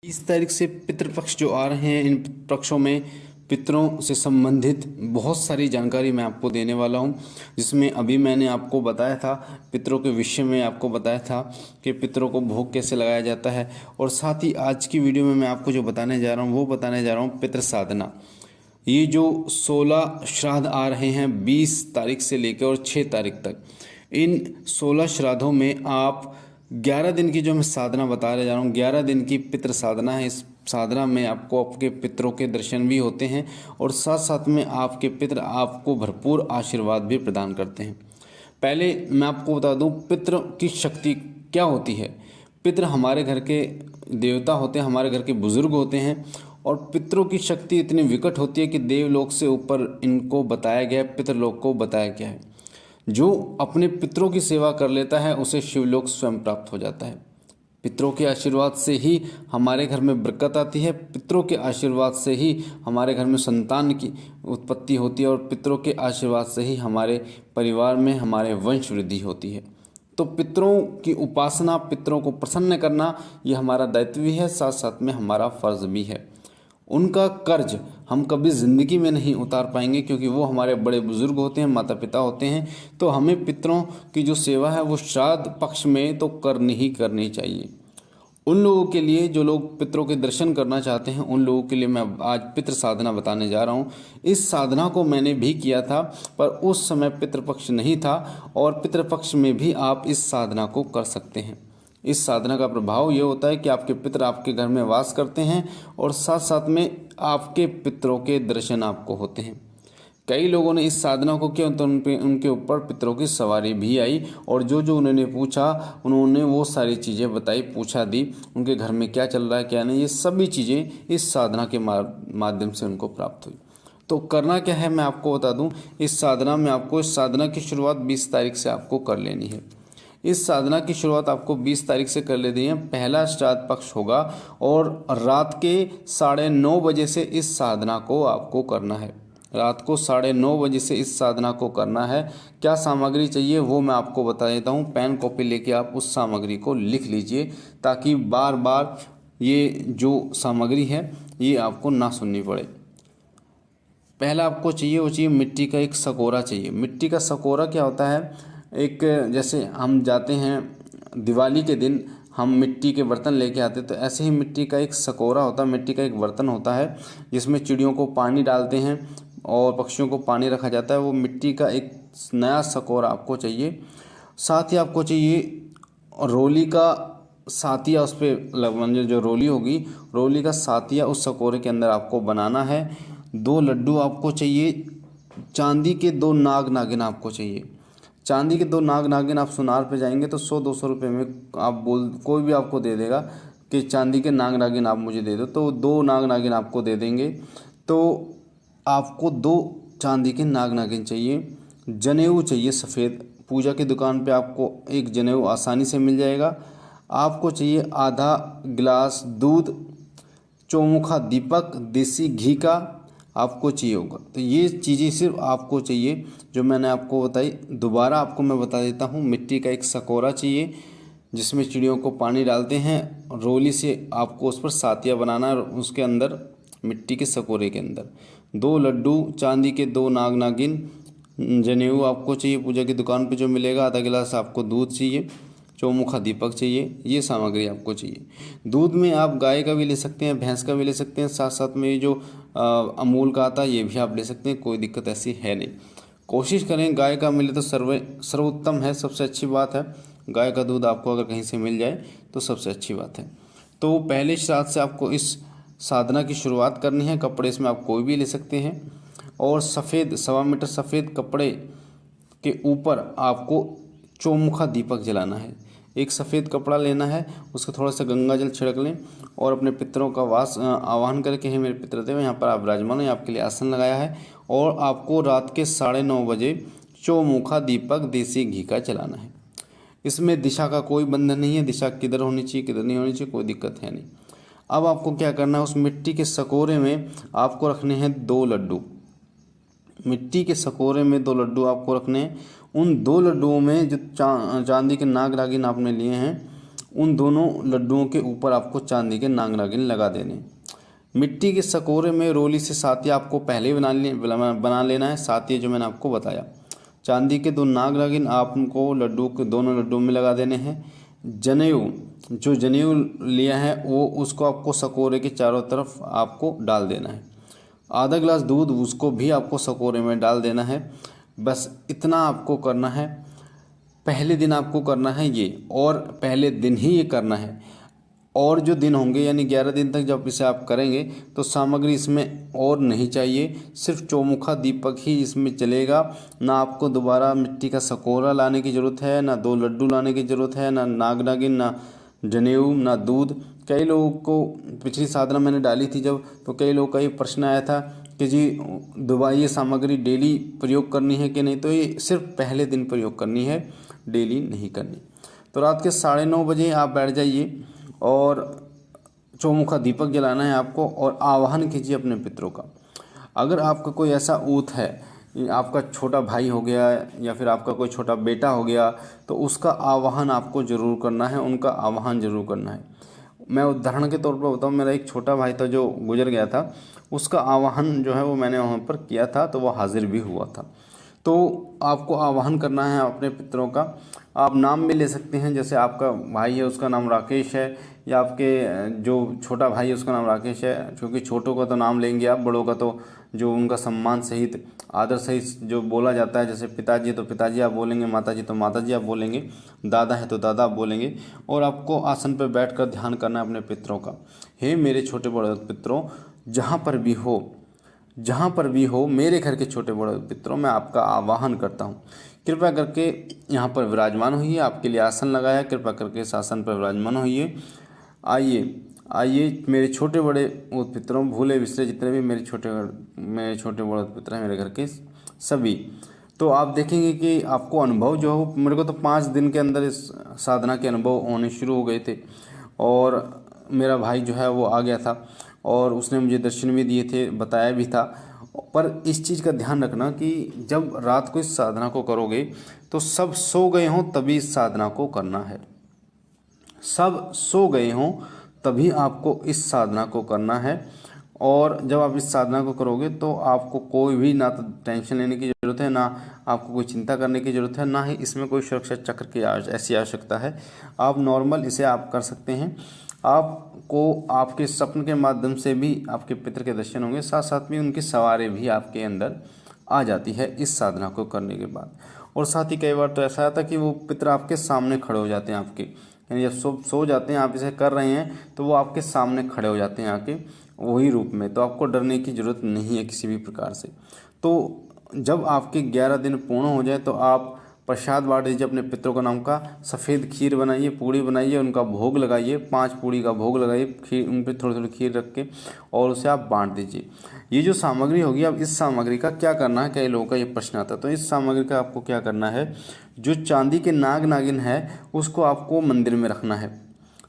20 तारीख से पितृपक्ष जो आ रहे हैं, इन पक्षों में पितरों से संबंधित बहुत सारी जानकारी मैं आपको देने वाला हूं, जिसमें अभी मैंने आपको बताया था पितरों के विषय में, आपको बताया था कि पितरों को भोग कैसे लगाया जाता है। और साथ ही आज की वीडियो में मैं आपको जो बताने जा रहा हूं वो बताने जा रहा हूं पितृ साधना। ये जो 16 श्राद्ध आ रहे हैं 20 तारीख से लेकर और 6 तारीख तक, इन 16 श्राद्धों में आप 11 दिन की जो मैं साधना बता रहा जा रहा हूँ, 11 दिन की पितृ साधना है। इस साधना में आपको आपके पितरों के दर्शन भी होते हैं और साथ साथ में आपके पितर आपको भरपूर आशीर्वाद भी प्रदान करते हैं। पहले मैं आपको बता दूं पितरों की शक्ति क्या होती है। पितर हमारे घर के देवता होते हैं, हमारे घर के बुजुर्ग होते हैं और पितरों की शक्ति इतनी विकट होती है कि देवलोक से ऊपर इनको बताया गया है, पितरलोक को बताया गया है। जो अपने पितरों की सेवा कर लेता है उसे शिवलोक स्वयं प्राप्त हो जाता है। पितरों के आशीर्वाद से ही हमारे घर में बरकत आती है, पितरों के आशीर्वाद से ही हमारे घर में संतान की उत्पत्ति होती है और पितरों के आशीर्वाद से ही हमारे परिवार में हमारे वंश वृद्धि होती है। तो पितरों की उपासना, पितरों को प्रसन्न करना ये हमारा दायित्व भी है, साथ साथ में हमारा फर्ज भी है। उनका कर्ज हम कभी ज़िंदगी में नहीं उतार पाएंगे क्योंकि वो हमारे बड़े बुजुर्ग होते हैं, माता पिता होते हैं। तो हमें पितरों की जो सेवा है वो श्राद्ध पक्ष में तो करनी ही करनी चाहिए। उन लोगों के लिए जो लोग पितरों के दर्शन करना चाहते हैं, उन लोगों के लिए मैं आज पितृ साधना बताने जा रहा हूँ। इस साधना को मैंने भी किया था, पर उस समय पितृपक्ष नहीं था और पितृपक्ष में भी आप इस साधना को कर सकते हैं। इस साधना का प्रभाव ये होता है कि आपके पितर आपके घर में वास करते हैं और साथ साथ में आपके पितरों के दर्शन आपको होते हैं। कई लोगों ने इस साधना को किया तो उनके ऊपर पितरों की सवारी भी आई और जो जो उन्होंने पूछा उन्होंने वो सारी चीज़ें बताई, पूछा दी, उनके घर में क्या चल रहा है क्या नहीं, ये सभी चीज़ें इस साधना के माध्यम से उनको प्राप्त हुई। तो करना क्या है मैं आपको बता दूं। इस साधना की शुरुआत 20 तारीख से आपको कर लेनी है। इस साधना की शुरुआत आपको 20 तारीख से कर लेनी है। पहला श्राद्ध पक्ष होगा और रात के 9:30 बजे से इस साधना को आपको करना है। रात को 9:30 बजे से इस साधना को करना है। क्या सामग्री चाहिए वो मैं आपको बता देता हूँ। पेन कॉपी लेके आप उस सामग्री को लिख लीजिए ताकि बार बार ये जो सामग्री है ये आपको ना सुननी पड़े। पहला आपको चाहिए वो चाहिए मिट्टी का एक सकोरा चाहिए। मिट्टी का सकोरा क्या होता है, एक जैसे हम जाते हैं दिवाली के दिन हम मिट्टी के बर्तन लेके आते हैं, तो ऐसे ही मिट्टी का एक सकोरा होता है, मिट्टी का एक बर्तन होता है जिसमें चिड़ियों को पानी डालते हैं और पक्षियों को पानी रखा जाता है। वो मिट्टी का एक नया सकोरा आपको चाहिए। साथ ही आपको चाहिए रोली का सातिया, उस पर जो रोली होगी, रोली का सातिया उस सकोरे के अंदर आपको बनाना है। 2 लड्डू आपको चाहिए। चांदी के 2 नाग नागिन आपको चाहिए। चांदी के 2 नाग नागिन आप सुनार पे जाएंगे तो 100-200 रुपये में आप कोई भी आपको दे देगा कि चांदी के नाग नागिन आप मुझे दे दो, तो 2 नाग नागिन आपको दे देंगे। तो आपको 2 चांदी के नाग नागिन चाहिए। जनेऊ चाहिए सफ़ेद। पूजा की दुकान पे आपको एक जनेऊ आसानी से मिल जाएगा। आपको चाहिए आधा गिलास दूध, चौमुखा दीपक देसी घी का आपको चाहिए होगा। तो ये चीज़ें सिर्फ आपको चाहिए जो मैंने आपको बताई। दोबारा आपको मैं बता देता हूँ। मिट्टी का एक सकोरा चाहिए जिसमें चिड़ियों को पानी डालते हैं, रोली से आपको उस पर सातिया बनाना है, उसके अंदर मिट्टी के सकोरे के अंदर 2 लड्डू, चांदी के 2 नाग नागिन, जनेऊ आपको चाहिए पूजा की दुकान पे जो मिलेगा, आधा गिलास आपको दूध चाहिए, चौमुखा दीपक चाहिए। ये सामग्री आपको चाहिए। दूध में आप गाय का भी ले सकते हैं, भैंस का भी ले सकते हैं, साथ साथ में ये जो अमूल का आता है ये भी आप ले सकते हैं, कोई दिक्कत ऐसी है नहीं। कोशिश करें गाय का मिले तो सर्वोत्तम है, सबसे अच्छी बात है। गाय का दूध आपको अगर कहीं से मिल जाए तो सबसे अच्छी बात है। तो पहले श्राद्ध से आपको इस साधना की शुरुआत करनी है। कपड़े इसमें आप कोई भी ले सकते हैं और सफ़ेद 1.25 मीटर सफ़ेद कपड़े के ऊपर आपको चौमुखा दीपक जलाना है। एक सफ़ेद कपड़ा लेना है, उसका थोड़ा सा गंगा जल छिड़क लें और अपने पितरों का आवाहन करके, हे मेरे पितृ देव यहाँ पर आप विराजमान हो, आपके लिए आसन लगाया है और आपको रात के 9:30 बजे चौमुखा दीपक देसी घी का जलाना है। इसमें दिशा का कोई बंधन नहीं है, दिशा किधर होनी चाहिए किधर नहीं होनी चाहिए कोई दिक्कत है नहीं। अब आपको क्या करना है, उस मिट्टी के सकोरे में आपको रखने हैं 2 लड्डू। मिट्टी के सकोरे में 2 लड्डू आपको रखने हैं। उन 2 लड्डुओं में जो चांदी के नाग नागिन आपने लिए हैं उन दोनों लड्डुओं के ऊपर आपको चांदी के नाग नागिन लगा देने। मिट्टी के सकोरे में रोली से सातिया आपको पहले ही बना लेना है। सातिया जो मैंने आपको बताया, चांदी के 2 नाग नागिन आपको लड्डू के दोनों लड्डू में लगा देने हैं। जनेऊ, जो जनेऊ लिया है वो उसको आपको सकोरे के चारों तरफ आपको डाल देना है। आधा गिलास दूध, उसको भी आपको सकोरे में डाल देना है। बस इतना आपको करना है। पहले दिन आपको करना है ये, और पहले दिन ही ये करना है। और जो दिन होंगे यानी 11 दिन तक जब इसे आप करेंगे तो सामग्री इसमें और नहीं चाहिए, सिर्फ चौमुखा दीपक ही इसमें चलेगा। ना आपको दोबारा मिट्टी का सकोरा लाने की ज़रूरत है, ना 2 लड्डू लाने की ज़रूरत है, ना नाग नागिन, ना जनेऊ, ना दूध। कई लोगों को पिछली साधना मैंने डाली थी जब, तो कई लोगों का ये प्रश्न आया था कि जी दोबारा ये सामग्री डेली प्रयोग करनी है कि नहीं। तो ये सिर्फ पहले दिन प्रयोग करनी है, डेली नहीं करनी। तो रात के 9:30 बजे आप बैठ जाइए और चौमुखा दीपक जलाना है आपको, और आवाहन कीजिए अपने पितरों का। अगर आपका कोई ऐसा ऊत है, आपका छोटा भाई हो गया या फिर आपका कोई छोटा बेटा हो गया, तो उसका आवाहन आपको ज़रूर करना है, उनका आवाहन ज़रूर करना है। मैं उदाहरण के तौर पर बताऊँ, मेरा एक छोटा भाई था जो गुजर गया था, उसका आवाहन जो है वो मैंने वहाँ पर किया था, तो वो हाजिर भी हुआ था। तो आपको आवाहन करना है अपने पितरों का। आप नाम भी ले सकते हैं, जैसे आपका भाई है उसका नाम राकेश है, या आपके जो छोटा भाई है उसका नाम राकेश है, क्योंकि छोटों का तो नाम लेंगे आप, बड़ों का तो जो उनका सम्मान सहित आदर सहित जो बोला जाता है, जैसे पिताजी है तो पिताजी आप बोलेंगे, माताजी तो माताजी आप बोलेंगे, दादा है तो दादा आप बोलेंगे। और आपको आसन पर बैठकर ध्यान करना है अपने पितरों का। हे मेरे छोटे बड़े पितरों, जहाँ पर भी हो मेरे घर के छोटे बड़े पितरों, मैं आपका आवाहन करता हूँ। कृपया करके यहाँ पर विराजमान होइए, आपके लिए आसन लगाया, कृपया करके इस आसन पर विराजमान होइए। आइए मेरे छोटे बड़े पितरों, भूले बिसरे जितने भी मेरे छोटे बड़े पितर हैं मेरे घर के सभी। तो आप देखेंगे कि आपको अनुभव जो हो, मेरे को तो 5 दिन के अंदर इस साधना के अनुभव होने शुरू हो गए थे। और मेरा भाई जो है वो आ गया था और उसने मुझे दर्शन भी दिए थे, बताया भी था। पर इस चीज़ का ध्यान रखना कि जब रात को इस साधना को करोगे तो सब सो गए हों तभी इस साधना को करना है। सब सो गए हों तभी आपको इस साधना को करना है। और जब आप इस साधना को करोगे तो आपको कोई भी ना तो टेंशन लेने की ज़रूरत है, ना आपको कोई चिंता करने की ज़रूरत है, ना ही इसमें कोई सुरक्षा चक्र की ऐसी आवश्यकता है। आप नॉर्मल इसे आप कर सकते हैं। आपको आपके स्वप्न के माध्यम से भी आपके पितर के दर्शन होंगे, साथ साथ में उनकी सवारी भी आपके अंदर आ जाती है इस साधना को करने के बाद। और साथ ही कई बार तो ऐसा आता है कि वो पितर आपके सामने खड़े हो जाते हैं आपके, यानी जब सो जाते हैं, आप इसे कर रहे हैं तो वो आपके सामने खड़े हो जाते हैं आके वही रूप में। तो आपको डरने की ज़रूरत नहीं है किसी भी प्रकार से। तो जब आपके 11 दिन पूर्ण हो जाए तो आप प्रसाद बांट दीजिए अपने पितरों का नाम का। सफ़ेद खीर बनाइए, पूड़ी बनाइए, उनका भोग लगाइए, 5 पूड़ी का भोग लगाइए, खीर उन पर थोड़ी थोड़ी खीर रख के, और उसे आप बांट दीजिए। ये जो सामग्री होगी, अब इस सामग्री का क्या करना है, कई लोगों का ये प्रश्न आता है। तो इस सामग्री का आपको क्या करना है, जो चांदी के नाग नागिन है उसको आपको मंदिर में रखना है।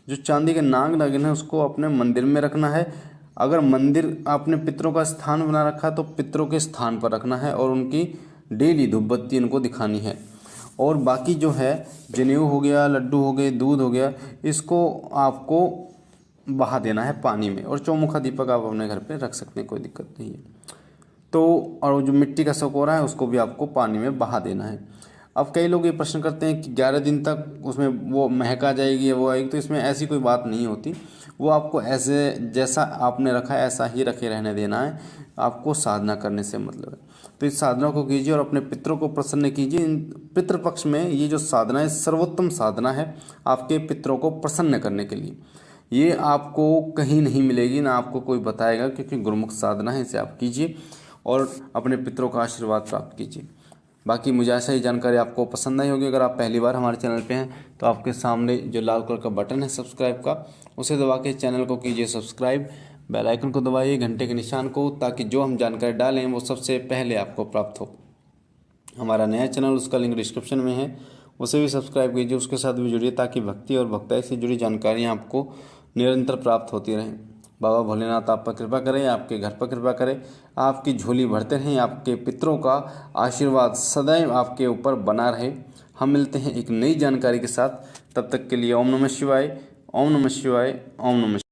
जो चांदी के नाग नागिन है उसको अपने मंदिर में रखना है। अगर मंदिर आपने पितरों का स्थान बना रखा तो पितरों के स्थान पर रखना है, और उनकी डेली धूप बत्ती उनको दिखानी है। और बाकी जो है जनेऊ हो गया, लड्डू हो गए, दूध हो गया, इसको आपको बहा देना है पानी में। और चौमुखा दीपक आप अपने घर पे रख सकते हैं, कोई दिक्कत नहीं है। तो और जो मिट्टी का सकोरा है उसको भी आपको पानी में बहा देना है। अब कई लोग ये प्रश्न करते हैं कि 11 दिन तक उसमें वो महक आ जाएगी या वो आएगी, तो इसमें ऐसी कोई बात नहीं होती। वो आपको ऐसे जैसा आपने रखा है ऐसा ही रखे रहने देना है, आपको साधना करने से मतलब है। तो इस साधना को कीजिए और अपने पितरों को प्रसन्न कीजिए। इन पितृपक्ष में ये जो साधना है सर्वोत्तम साधना है आपके पितरों को प्रसन्न करने के लिए। ये आपको कहीं नहीं मिलेगी, ना आपको कोई बताएगा, क्योंकि गुरुमुख साधना है। इसे आप कीजिए और अपने पितरों का आशीर्वाद प्राप्त कीजिए। बाकी मुझे आशा ही जानकारी आपको पसंद आई होगी। अगर आप पहली बार हमारे चैनल पे हैं तो आपके सामने जो लाल कलर का बटन है सब्सक्राइब का, उसे दबा के चैनल को कीजिए सब्सक्राइब। बेल आइकन को दबाइए, घंटे के निशान को, ताकि जो हम जानकारी डालें वो सबसे पहले आपको प्राप्त हो। हमारा नया चैनल, उसका लिंक डिस्क्रिप्शन में है, उसे भी सब्सक्राइब कीजिए, उसके साथ भी जुड़िए, ताकि भक्ति और भक्ताई से जुड़ी जानकारियाँ आपको निरंतर प्राप्त होती रहें। बाबा भोलेनाथ आप पर कृपा करें, आपके घर पर कृपा करें, आपकी झोली भरते रहें, आपके पितरों का आशीर्वाद सदैव आपके ऊपर बना रहे। हम मिलते हैं एक नई जानकारी के साथ। तब तक के लिए ओम नमः शिवाय, ओम नमः शिवाय, ओम नमः शिवाय।